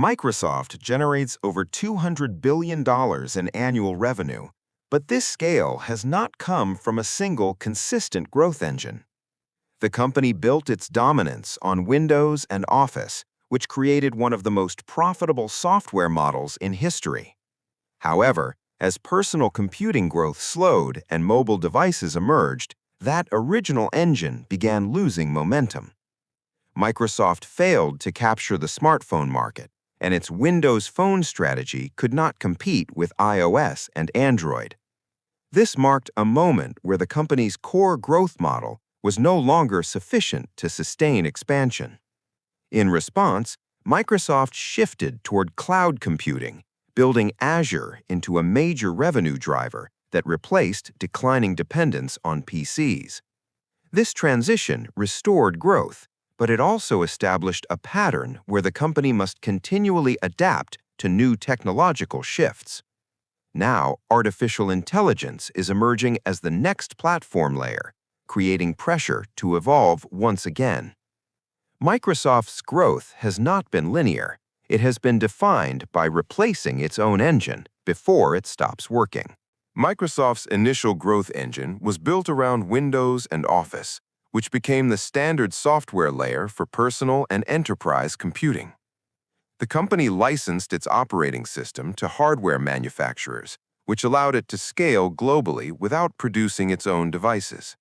Microsoft generates over $200 billion in annual revenue, but this scale has not come from a single consistent growth engine. The company built its dominance on Windows and Office, which created one of the most profitable software models in history. However, as personal computing growth slowed and mobile devices emerged, that original engine began losing momentum. Microsoft failed to capture the smartphone market, and its Windows Phone strategy could not compete with iOS and Android. This marked a moment where the company's core growth model was no longer sufficient to sustain expansion. In response, Microsoft shifted toward cloud computing, building Azure into a major revenue driver that replaced declining dependence on PCs. This transition restored growth, but it also established a pattern where the company must continually adapt to new technological shifts. Now, artificial intelligence is emerging as the next platform layer, creating pressure to evolve once again. Microsoft's growth has not been linear. It has been defined by replacing its own engine before it stops working. Microsoft's initial growth engine was built around Windows and Office, which became the standard software layer for personal and enterprise computing. The company licensed its operating system to hardware manufacturers, which allowed it to scale globally without producing its own devices.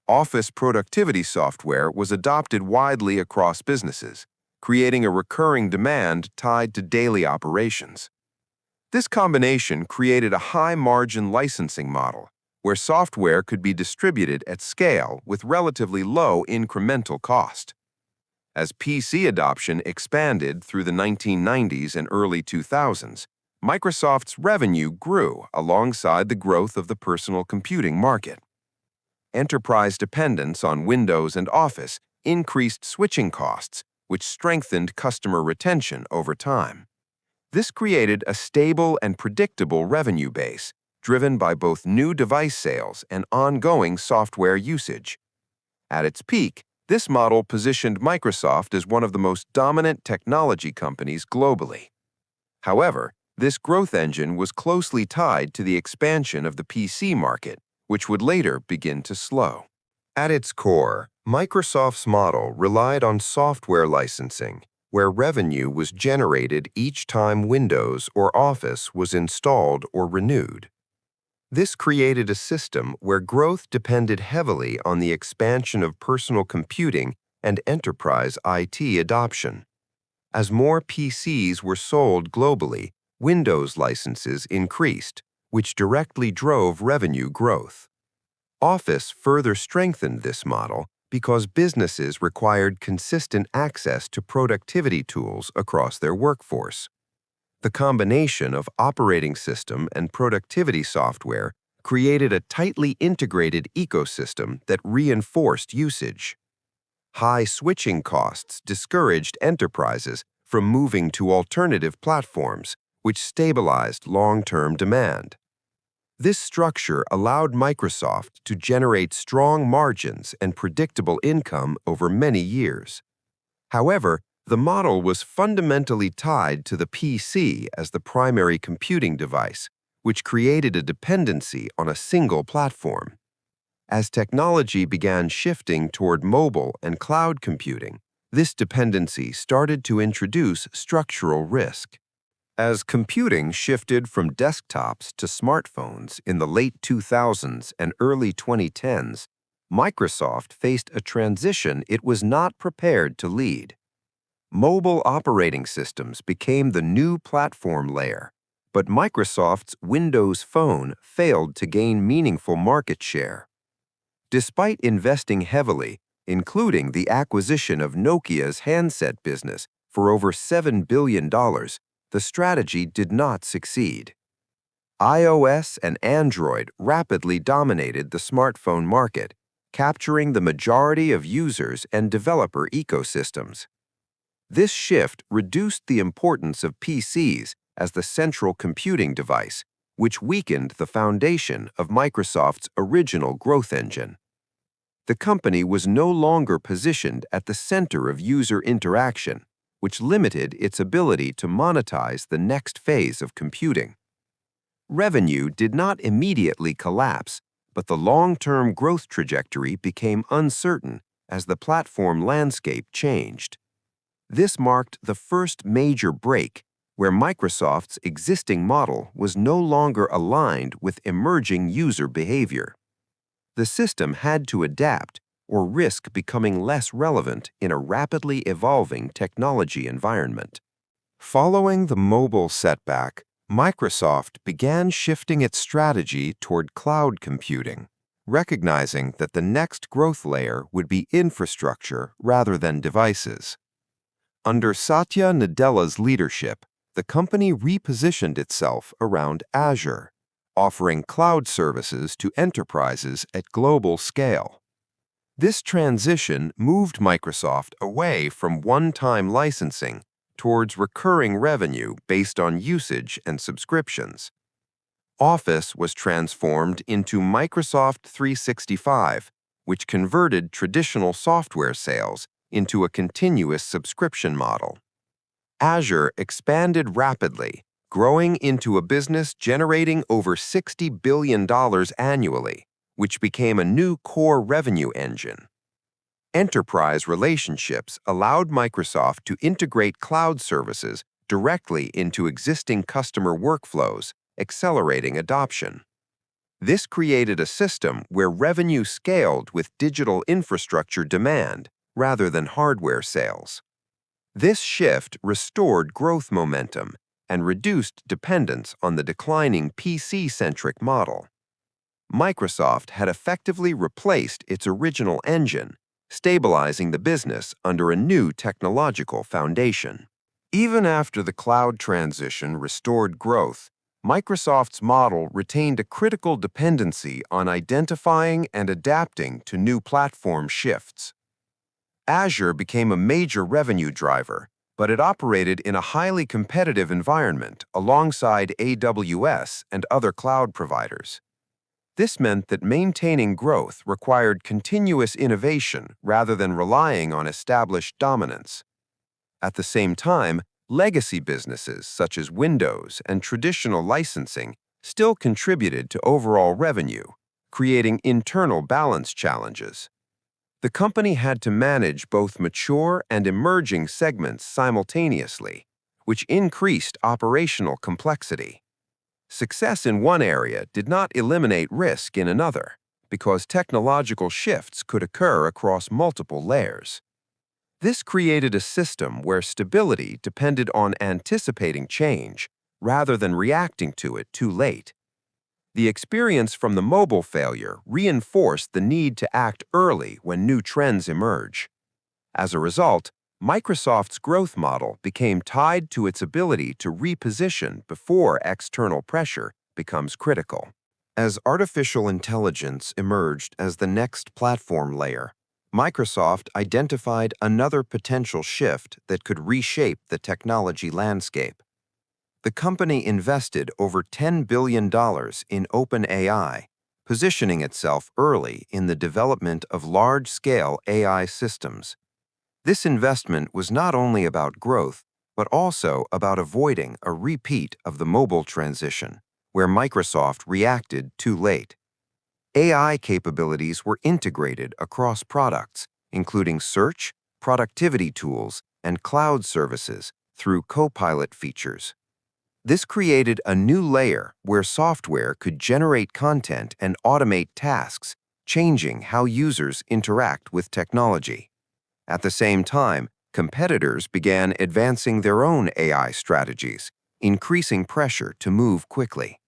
Office productivity software was adopted widely across businesses, creating a recurring demand tied to daily operations. This combination created a high-margin licensing model, where software could be distributed at scale with relatively low incremental cost. As PC adoption expanded through the 1990s and early 2000s, Microsoft's revenue grew alongside the growth of the personal computing market. Enterprise dependence on Windows and Office increased switching costs, which strengthened customer retention over time. This created a stable and predictable revenue base, driven by both new device sales and ongoing software usage. At its peak, this model positioned Microsoft as one of the most dominant technology companies globally. However, this growth engine was closely tied to the expansion of the PC market, which would later begin to slow. At its core, Microsoft's model relied on software licensing, where revenue was generated each time Windows or Office was installed or renewed. This created a system where growth depended heavily on the expansion of personal computing and enterprise IT adoption. As more PCs were sold globally, Windows licenses increased, which directly drove revenue growth. Office further strengthened this model because businesses required consistent access to productivity tools across their workforce. The combination of operating system and productivity software created a tightly integrated ecosystem that reinforced usage. High switching costs discouraged enterprises from moving to alternative platforms, which stabilized long-term demand. This structure allowed Microsoft to generate strong margins and predictable income over many years. However, the model was fundamentally tied to the PC as the primary computing device, which created a dependency on a single platform. As technology began shifting toward mobile and cloud computing, this dependency started to introduce structural risk. As computing shifted from desktops to smartphones in the late 2000s and early 2010s, Microsoft faced a transition it was not prepared to lead. Mobile operating systems became the new platform layer, but Microsoft's Windows Phone failed to gain meaningful market share. Despite investing heavily, including the acquisition of Nokia's handset business for over $7 billion, the strategy did not succeed. iOS and Android rapidly dominated the smartphone market, capturing the majority of users and developer ecosystems. This shift reduced the importance of PCs as the central computing device, which weakened the foundation of Microsoft's original growth engine. The company was no longer positioned at the center of user interaction, which limited its ability to monetize the next phase of computing. Revenue did not immediately collapse, but the long-term growth trajectory became uncertain as the platform landscape changed. This marked the first major break where Microsoft's existing model was no longer aligned with emerging user behavior. The system had to adapt or risk becoming less relevant in a rapidly evolving technology environment. Following the mobile setback, Microsoft began shifting its strategy toward cloud computing, recognizing that the next growth layer would be infrastructure rather than devices. Under Satya Nadella's leadership, the company repositioned itself around Azure, offering cloud services to enterprises at global scale. This transition moved Microsoft away from one-time licensing towards recurring revenue based on usage and subscriptions. Office was transformed into Microsoft 365, which converted traditional software sales into a continuous subscription model. Azure expanded rapidly, growing into a business generating over $60 billion annually, which became a new core revenue engine. Enterprise relationships allowed Microsoft to integrate cloud services directly into existing customer workflows, accelerating adoption. This created a system where revenue scaled with digital infrastructure demand rather than hardware sales. This shift restored growth momentum and reduced dependence on the declining PC-centric model. Microsoft had effectively replaced its original engine, stabilizing the business under a new technological foundation. Even after the cloud transition restored growth, Microsoft's model retained a critical dependency on identifying and adapting to new platform shifts. Azure became a major revenue driver, but it operated in a highly competitive environment alongside AWS and other cloud providers. This meant that maintaining growth required continuous innovation rather than relying on established dominance. At the same time, legacy businesses such as Windows and traditional licensing still contributed to overall revenue, creating internal balance challenges. The company had to manage both mature and emerging segments simultaneously, which increased operational complexity. Success in one area did not eliminate risk in another, because technological shifts could occur across multiple layers. This created a system where stability depended on anticipating change rather than reacting to it too late. The experience from the mobile failure reinforced the need to act early when new trends emerge. As a result, Microsoft's growth model became tied to its ability to reposition before external pressure becomes critical. As artificial intelligence emerged as the next platform layer, Microsoft identified another potential shift that could reshape the technology landscape. The company invested over $10 billion in OpenAI, positioning itself early in the development of large-scale AI systems. This investment was not only about growth, but also about avoiding a repeat of the mobile transition, where Microsoft reacted too late. AI capabilities were integrated across products, including search, productivity tools, and cloud services through Copilot features. This created a new layer where software could generate content and automate tasks, changing how users interact with technology. At the same time, competitors began advancing their own AI strategies, increasing pressure to move quickly.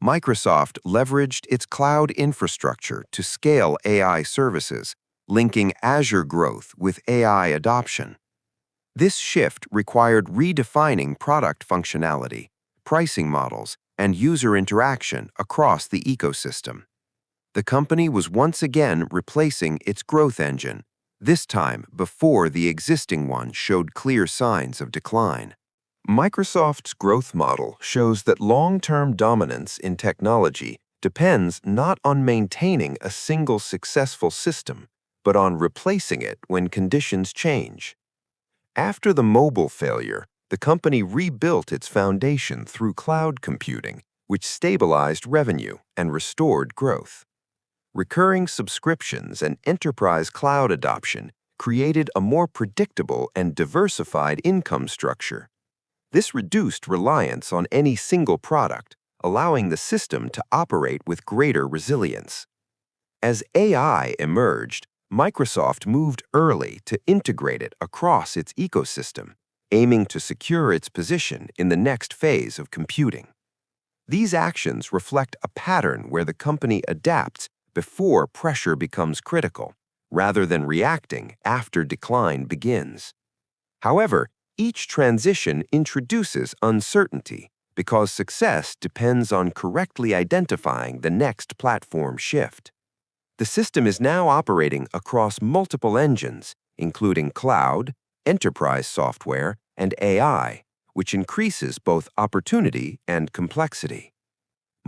Microsoft leveraged its cloud infrastructure to scale AI services, linking Azure growth with AI adoption. This shift required redefining product functionality, pricing models, and user interaction across the ecosystem. The company was once again replacing its growth engine, this time before the existing one showed clear signs of decline. Microsoft's growth model shows that long-term dominance in technology depends not on maintaining a single successful system, but on replacing it when conditions change. After the mobile failure, the company rebuilt its foundation through cloud computing, which stabilized revenue and restored growth. Recurring subscriptions and enterprise cloud adoption created a more predictable and diversified income structure. This reduced reliance on any single product, allowing the system to operate with greater resilience. As AI emerged, Microsoft moved early to integrate it across its ecosystem, aiming to secure its position in the next phase of computing. These actions reflect a pattern where the company adapts before pressure becomes critical, rather than reacting after decline begins. However, each transition introduces uncertainty because success depends on correctly identifying the next platform shift. The system is now operating across multiple engines, including cloud, enterprise software, and AI, which increases both opportunity and complexity.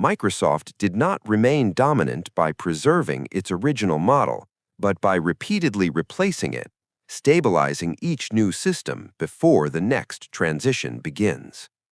Microsoft did not remain dominant by preserving its original model, but by repeatedly replacing it, stabilizing each new system before the next transition begins.